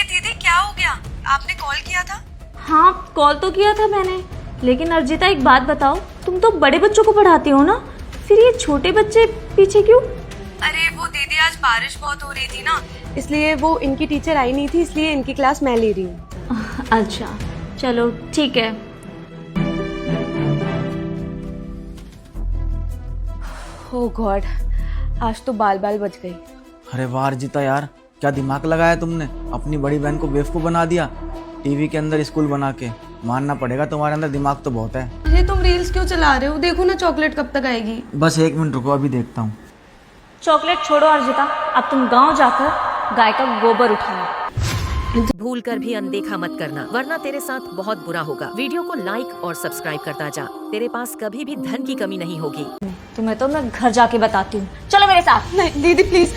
दीदी क्या हो गया? आपने कॉल किया था? हाँ, कॉल तो किया था मैंने, लेकिन अर्जिता एक बात बताओ, तुम तो बड़े बच्चों को पढ़ाती हो ना, फिर ये छोटे बच्चे पीछे क्यों? अरे वो दीदी आज बारिश बहुत हो रही थी ना, इसलिए वो इनकी टीचर आई नहीं थी, इसलिए इनकी क्लास मैं ले रही हूँ। अच्छा, चलो ठीक है। ओह गॉड, आज तो बाल बाल बच गई। अरे वाह अर्जिता यार, क्या दिमाग लगाया तुमने, अपनी बड़ी बहन को बेवकूफ बना दिया, टीवी के अंदर स्कूल बना के। मानना पड़ेगा तुम्हारे अंदर दिमाग तो बहुत है। अरे तुम रील्स क्यों चला रहे हो? देखो ना चॉकलेट कब तक आएगी। बस 1 मिनट रुको, अभी देखता हूँ। चॉकलेट छोड़ो अर्जिता, अब तुम गांव जाकर गाय का गोबर उठाओ। भूल कर भी अनदेखा मत करना, वरना तेरे साथ बहुत बुरा होगा। वीडियो को लाइक और सब्सक्राइब करता जा, तेरे पास कभी भी धन की कमी नहीं होगी। तुम्हें तो मैं घर जाके बताती हूँ, चलो मेरे साथ। नहीं दीदी प्लीज,